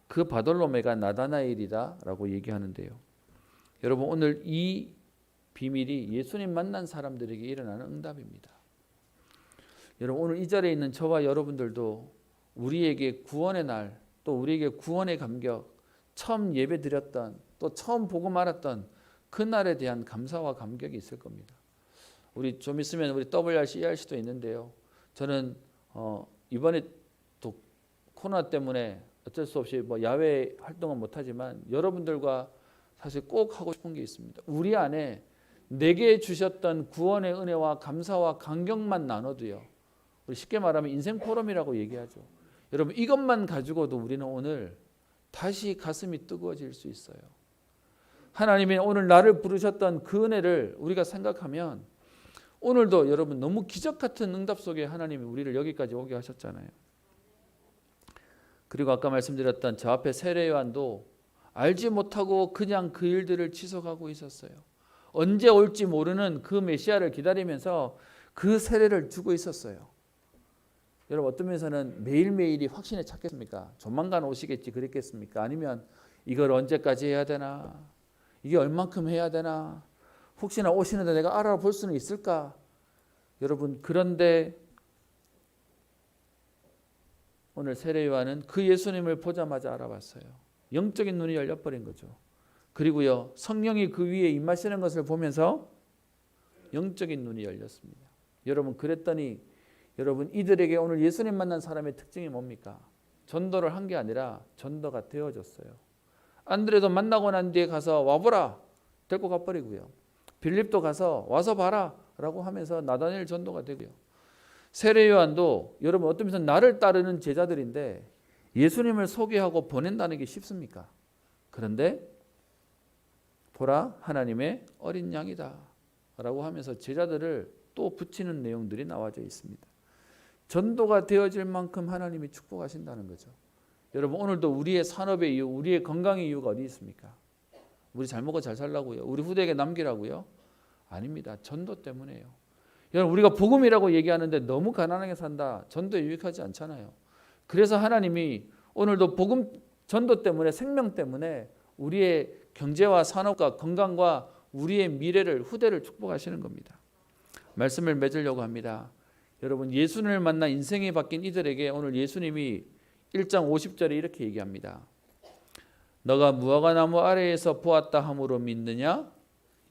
그 바돌로메가 나다나엘이다라고 얘기하는데요. 여러분, 오늘 이 비밀이 예수님 만난 사람들에게 일어나는 응답입니다. 여러분, 오늘 이 자리에 있는 저와 여러분들도 우리에게 구원의 날, 또 우리에게 구원의 감격, 처음 예배 드렸던, 또 처음 보고 말았던 그 날에 대한 감사와 감격이 있을 겁니다. 우리 좀 있으면 우리 WRC, ERC도 있는데요. 저는 이번에 또 코로나 때문에 어쩔 수 없이 뭐 야외 활동은 못하지만 여러분들과 사실 꼭 하고 싶은 게 있습니다. 우리 안에 내게 주셨던 구원의 은혜와 감사와 감격만 나눠도요, 우리 쉽게 말하면 인생 포럼이라고 얘기하죠. 여러분, 이것만 가지고도 우리는 오늘 다시 가슴이 뜨거워질 수 있어요. 하나님이 오늘 나를 부르셨던 그 은혜를 우리가 생각하면 오늘도 여러분 너무 기적 같은 응답 속에 하나님이 우리를 여기까지 오게 하셨잖아요. 그리고 아까 말씀드렸던 저 앞에 세례 요한도 알지 못하고 그냥 그 일들을 지속하고 있었어요. 언제 올지 모르는 그 메시아를 기다리면서 그 세례를 주고 있었어요. 여러분, 어떤 면에서는 매일매일이 확신에 찼겠습니까? 조만간 오시겠지 그랬겠습니까? 아니면 이걸 언제까지 해야 되나? 이게 얼만큼 해야 되나? 혹시나 오시는데 내가 알아볼 수는 있을까? 여러분, 그런데 오늘 세례 요한은 그 예수님을 보자마자 알아봤어요. 영적인 눈이 열려버린 거죠. 그리고요, 성령이 그 위에 임하시는 것을 보면서 영적인 눈이 열렸습니다. 여러분, 그랬더니 여러분, 이들에게 오늘 예수님 만난 사람의 특징이 뭡니까? 전도를 한 게 아니라 전도가 되어졌어요. 안드레도 만나고 난 뒤에 가서 와보라 데리고 가버리고요. 빌립도 가서 와서 봐라 라고 하면서 나다나엘 전도가 되고요. 세례 요한도 여러분, 어떤 면에서 나를 따르는 제자들인데 예수님을 소개하고 보낸다는 게 쉽습니까? 그런데 보라, 하나님의 어린 양이다 라고 하면서 제자들을 또 붙이는 내용들이 나와져 있습니다. 전도가 되어질 만큼 하나님이 축복하신다는 거죠. 여러분, 오늘도 우리의 산업의 이유, 우리의 건강의 이유가 어디 있습니까? 우리 잘 먹고 잘 살라고요? 우리 후대에게 남기라고요? 아닙니다. 전도 때문에요. 여러분, 우리가 복음이라고 얘기하는데 너무 가난하게 산다, 전도에 유익하지 않잖아요. 그래서 하나님이 오늘도 복음 전도 때문에, 생명 때문에 우리의 경제와 산업과 건강과 우리의 미래를, 후대를 축복하시는 겁니다. 말씀을 맺으려고 합니다. 여러분, 예수님을 만나 인생이 바뀐 이들에게 오늘 예수님이 1장 50절에 이렇게 얘기합니다. 너가 무화과나무 아래에서 보았다 함으로 믿느냐?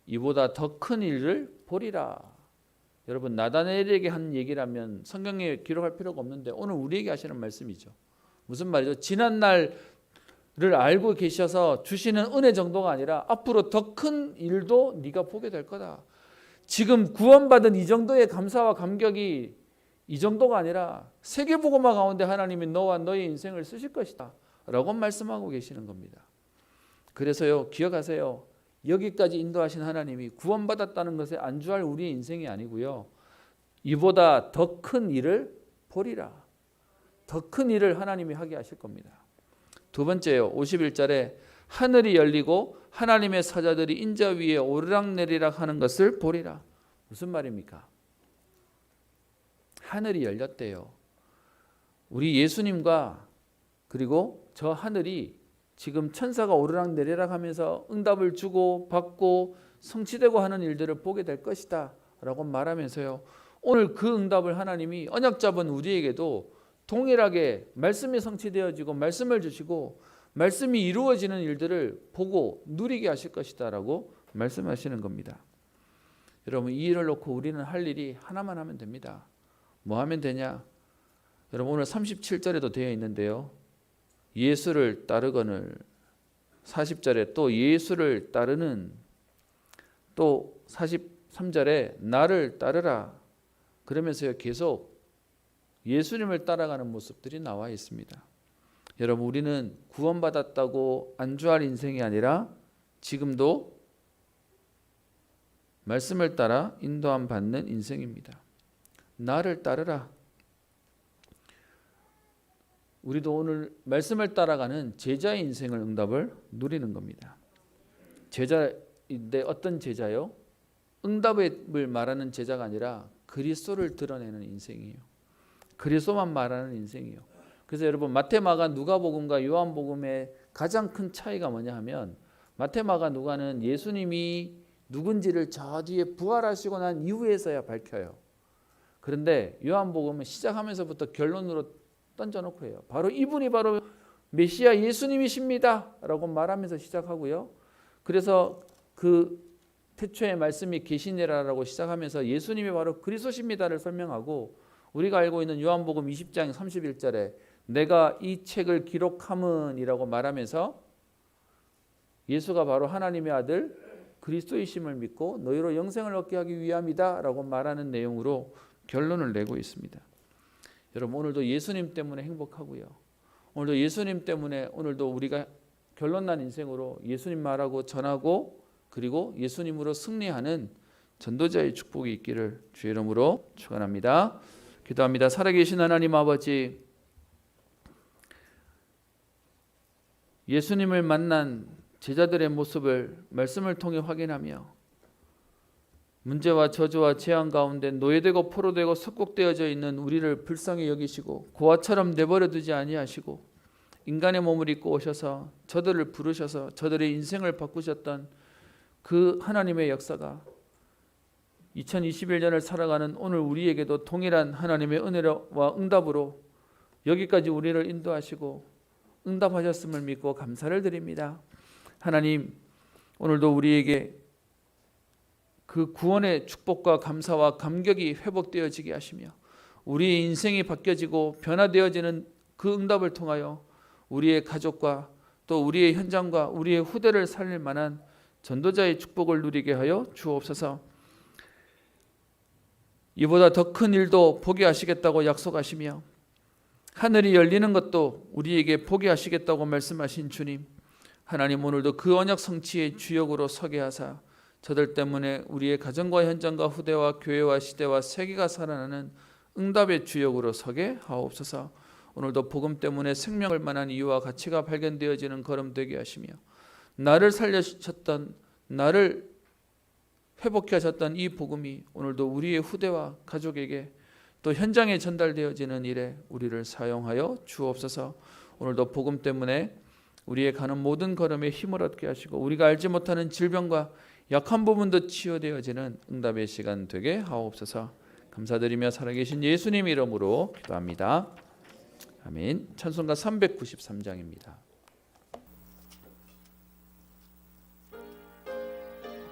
이보다 더 큰 일을 보리라. 여러분, 나다나엘에게 한 얘기라면 성경에 기록할 필요가 없는데 오늘 우리에게 하시는 말씀이죠. 무슨 말이죠? 지난 날을 알고 계셔서 주시는 은혜 정도가 아니라 앞으로 더 큰 일도 네가 보게 될 거다. 지금 구원받은 이 정도의 감사와 감격이 이 정도가 아니라 세계복음화 가운데 하나님이 너와 너의 인생을 쓰실 것이다 라고 말씀하고 계시는 겁니다. 그래서요, 기억하세요. 여기까지 인도하신 하나님이 구원받았다는 것에 안주할 우리의 인생이 아니고요, 이보다 더 큰 일을 보리라. 더 큰 일을 하나님이 하게 하실 겁니다. 두 번째요, 51절에 하늘이 열리고 하나님의 사자들이 인자 위에 오르락내리락 하는 것을 보리라. 무슨 말입니까? 하늘이 열렸대요. 우리 예수님과 그리고 저 하늘이 지금 천사가 오르락내리락 하면서 응답을 주고 받고 성취되고 하는 일들을 보게 될 것이다 라고 말하면서요, 오늘 그 응답을 하나님이 언약 잡은 우리에게도 동일하게 말씀이 성취되어지고 말씀을 주시고 말씀이 이루어지는 일들을 보고 누리게 하실 것이다 라고 말씀하시는 겁니다. 여러분, 이 일을 놓고 우리는 할 일이 하나만 하면 됩니다. 뭐 하면 되냐? 여러분, 오늘 37절에도 되어 있는데요, 예수를 따르거늘, 40절에 또 예수를 따르는, 또 43절에 나를 따르라. 그러면서요, 계속 예수님을 따라가는 모습들이 나와 있습니다. 여러분, 우리는 구원받았다고 안주할 인생이 아니라 지금도 말씀을 따라 인도함 받는 인생입니다. 나를 따르라. 우리도 오늘 말씀을 따라가는 제자의 인생을 응답을 누리는 겁니다. 제자인데 어떤 제자요? 응답을 말하는 제자가 아니라 그리스도를 드러내는 인생이에요. 그리스도만 말하는 인생이에요. 그래서 여러분, 마태마가 누가복음과 요한복음의 가장 큰 차이가 뭐냐 하면, 마태마가 누가는 예수님이 누군지를 저 뒤에 부활하시고 난 이후에서야 밝혀요. 그런데 요한복음은 시작하면서부터 결론으로 던져놓고 해요. 바로 이분이 바로 메시아 예수님이십니다 라고 말하면서 시작하고요. 그래서 그 태초의 말씀이 계시니라라고 시작하면서 예수님이 바로 그리스도십니다를 설명하고, 우리가 알고 있는 요한복음 20장 31절에 내가 이 책을 기록함은이라고 말하면서 예수가 바로 하나님의 아들 그리스도이심을 믿고 너희로 영생을 얻게 하기 위함이다 라고 말하는 내용으로 결론을 내고 있습니다. 여러분, 오늘도 예수님 때문에 행복하고요. 오늘도 예수님 때문에 오늘도 우리가 결론난 인생으로 예수님 말하고 전하고 그리고 예수님으로 승리하는 전도자의 축복이 있기를 주의 이름으로 축원합니다. 기도합니다. 살아계신 하나님 아버지, 예수님을 만난 제자들의 모습을 말씀을 통해 확인하며 문제와 저주와 재앙 가운데 노예되고 포로되고 석국되어져 있는 우리를 불쌍히 여기시고 고아처럼 내버려 두지 아니하시고 인간의 몸을 입고 오셔서 저들을 부르셔서 저들의 인생을 바꾸셨던 그 하나님의 역사가 2021년을 살아가는 오늘 우리에게도 동일한 하나님의 은혜와 응답으로 여기까지 우리를 인도하시고 응답하셨음을 믿고 감사를 드립니다. 하나님, 오늘도 우리에게 그 구원의 축복과 감사와 감격이 회복되어지게 하시며 우리의 인생이 바뀌어지고 변화되어지는 그 응답을 통하여 우리의 가족과 또 우리의 현장과 우리의 후대를 살릴 만한 전도자의 축복을 누리게 하여 주옵소서. 이보다 더 큰 일도 보게 하시겠다고 약속하시며 하늘이 열리는 것도 우리에게 보게 하시겠다고 말씀하신 주님, 하나님, 오늘도 그 언약 성취의 주역으로 서게 하사 저들 때문에 우리의 가정과 현장과 후대와 교회와 시대와 세계가 살아나는 응답의 주역으로 서게 하옵소서. 오늘도 복음 때문에 생명을 만한 이유와 가치가 발견되어지는 걸음 되게 하시며 나를 살려주셨던, 나를 회복해 하셨던 이 복음이 오늘도 우리의 후대와 가족에게 또 현장에 전달되어지는 일에 우리를 사용하여 주옵소서. 오늘도 복음 때문에 우리의 가는 모든 걸음에 힘을 얻게 하시고 우리가 알지 못하는 질병과 약한 부분도 치유되어지는 응답의 시간 되게 하옵소서. 감사드리며 살아계신 예수님 이름으로 기도합니다. 아멘. 찬송가 393장입니다.